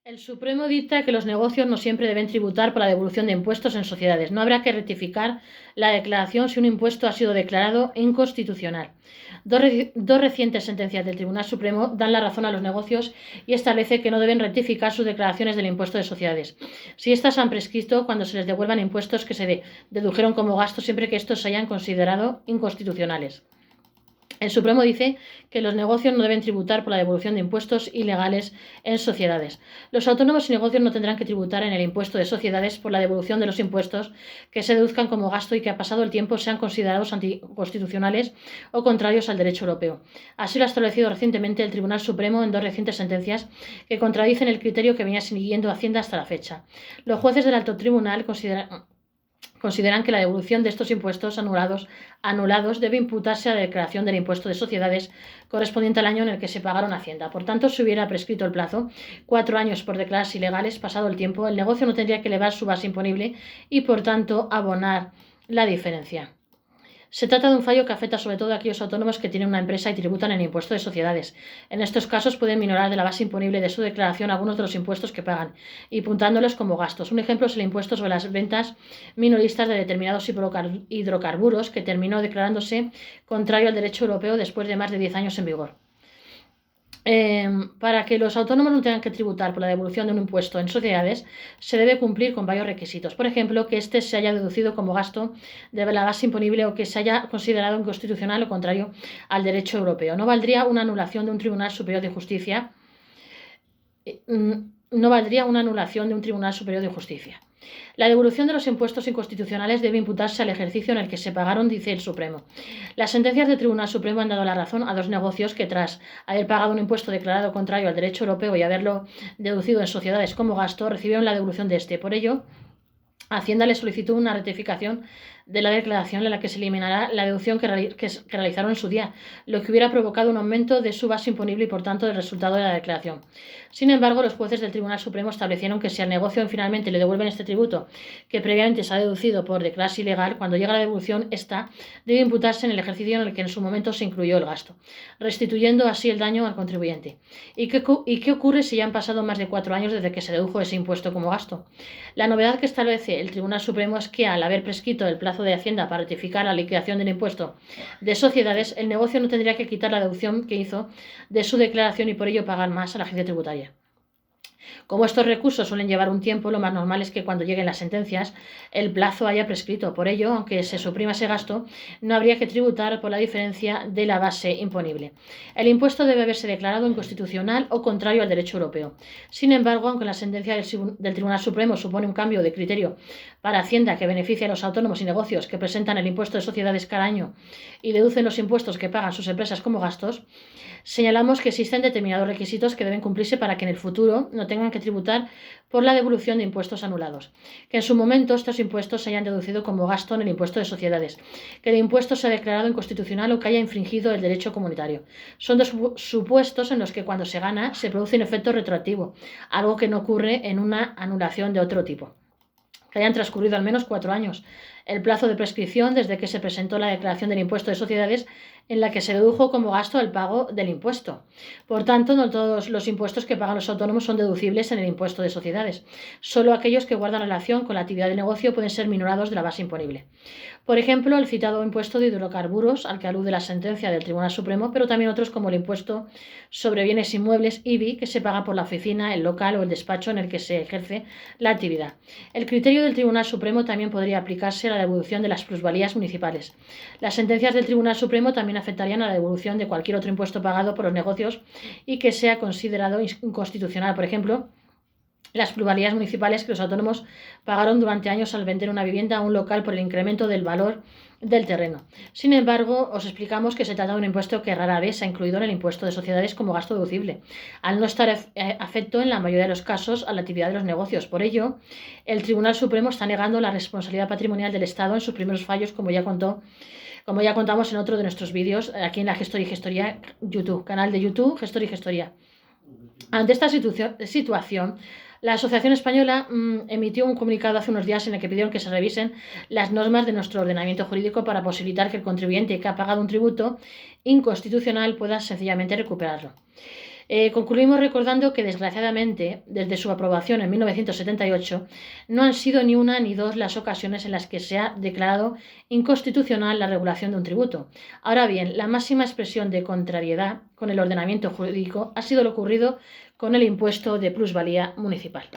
El Supremo dicta que los negocios no siempre deben tributar por la devolución de impuestos en sociedades. No habrá que rectificar la declaración si un impuesto ha sido declarado inconstitucional. Dos recientes sentencias del Tribunal Supremo dan la razón a los negocios y establece que no deben rectificar sus declaraciones del impuesto de sociedades. Si éstas han prescrito cuando se les devuelvan impuestos que se dedujeron como gasto siempre que estos se hayan considerado inconstitucionales. El Supremo dice que los negocios no deben tributar por la devolución de impuestos ilegales en sociedades. Los autónomos y negocios no tendrán que tributar en el impuesto de sociedades por la devolución de los impuestos que se deduzcan como gasto y que a pasado el tiempo sean considerados anticonstitucionales o contrarios al derecho europeo. Así lo ha establecido recientemente el Tribunal Supremo en dos recientes sentencias que contradicen el criterio que venía siguiendo Hacienda hasta la fecha. Los jueces del Alto Tribunal consideran que la devolución de estos impuestos anulados debe imputarse a la declaración del impuesto de sociedades correspondiente al año en el que se pagaron a Hacienda. Por tanto, si hubiera prescrito el plazo, 4 años por declararse ilegales, pasado el tiempo, el negocio no tendría que elevar su base imponible y, por tanto, abonar la diferencia. Se trata de un fallo que afecta sobre todo a aquellos autónomos que tienen una empresa y tributan en impuesto de sociedades. En estos casos pueden minorar de la base imponible de su declaración algunos de los impuestos que pagan, imputándolos como gastos. Un ejemplo es el impuesto sobre las ventas minoristas de determinados hidrocarburos, que terminó declarándose contrario al derecho europeo después de más de 10 años en vigor. Para que los autónomos no tengan que tributar por la devolución de un impuesto en sociedades, se debe cumplir con varios requisitos. Por ejemplo, que éste se haya deducido como gasto de la base imponible o que se haya considerado inconstitucional o contrario al derecho europeo. No valdría una anulación de un Tribunal Superior de Justicia. La devolución de los impuestos inconstitucionales debe imputarse al ejercicio en el que se pagaron, dice el Supremo. Las sentencias del Tribunal Supremo han dado la razón a dos negocios que, tras haber pagado un impuesto declarado contrario al derecho europeo y haberlo deducido en sociedades como gasto, recibieron la devolución de este. Por ello, Hacienda le solicitó una rectificación de la declaración en la que se eliminará la deducción que realizaron en su día, lo que hubiera provocado un aumento de su base imponible y, por tanto, del resultado de la declaración. Sin embargo, los jueces del Tribunal Supremo establecieron que si al negocio finalmente le devuelven este tributo, que previamente se ha deducido por declararse ilegal, cuando llega la devolución, esta debe imputarse en el ejercicio en el que en su momento se incluyó el gasto, restituyendo así el daño al contribuyente. ¿Y qué ocurre si ya han pasado más de 4 años desde que se dedujo ese impuesto como gasto? La novedad que establece el Tribunal Supremo es que, al haber prescrito el plazo de Hacienda para rectificar la liquidación del impuesto de sociedades, el negocio no tendría que quitar la deducción que hizo de su declaración y por ello pagar más a la agencia tributaria. Como estos recursos suelen llevar un tiempo, lo más normal es que cuando lleguen las sentencias el plazo haya prescrito. Por ello, aunque se suprima ese gasto, no habría que tributar por la diferencia de la base imponible. El impuesto debe haberse declarado inconstitucional o contrario al derecho europeo. Sin embargo, aunque la sentencia del Tribunal Supremo supone un cambio de criterio para Hacienda que beneficia a los autónomos y negocios que presentan el impuesto de sociedades cada año y deducen los impuestos que pagan sus empresas como gastos, señalamos que existen determinados requisitos que deben cumplirse para que en el futuro no tengan que tributar por la devolución de impuestos anulados. Que en su momento estos impuestos se hayan deducido como gasto en el impuesto de sociedades, que el impuesto sea declarado inconstitucional o que haya infringido el derecho comunitario. Son dos supuestos en los que cuando se gana se produce un efecto retroactivo, algo que no ocurre en una anulación de otro tipo. Que hayan transcurrido al menos 4 años, el plazo de prescripción desde que se presentó la declaración del impuesto de sociedades en la que se dedujo como gasto el pago del impuesto. Por tanto, no todos los impuestos que pagan los autónomos son deducibles en el impuesto de sociedades. Solo aquellos que guardan relación con la actividad de negocio pueden ser minorados de la base imponible. Por ejemplo, el citado impuesto de hidrocarburos, al que alude la sentencia del Tribunal Supremo, pero también otros como el impuesto sobre bienes inmuebles, IBI, que se paga por la oficina, el local o el despacho en el que se ejerce la actividad. El criterio del Tribunal Supremo también podría aplicarse a la devolución de las plusvalías municipales. Las sentencias del Tribunal Supremo también afectarían a la devolución de cualquier otro impuesto pagado por los negocios y que sea considerado inconstitucional. Por ejemplo, las plusvalías municipales que los autónomos pagaron durante años al vender una vivienda a un local por el incremento del valor del terreno. Sin embargo, os explicamos que se trata de un impuesto que rara vez se ha incluido en el impuesto de sociedades como gasto deducible, al no estar afecto en la mayoría de los casos a la actividad de los negocios. Por ello, el Tribunal Supremo está negando la responsabilidad patrimonial del Estado en sus primeros fallos, como ya contamos en otro de nuestros vídeos aquí en la Gestoría YouTube, canal de YouTube Gestoría. Ante esta situación, la Asociación Española emitió un comunicado hace unos días en el que pidieron que se revisen las normas de nuestro ordenamiento jurídico para posibilitar que el contribuyente que ha pagado un tributo inconstitucional pueda sencillamente recuperarlo. Concluimos recordando que, desgraciadamente, desde su aprobación en 1978, no han sido ni una ni dos las ocasiones en las que se ha declarado inconstitucional la regulación de un tributo. Ahora bien, la máxima expresión de contrariedad con el ordenamiento jurídico ha sido lo ocurrido con el impuesto de plusvalía municipal.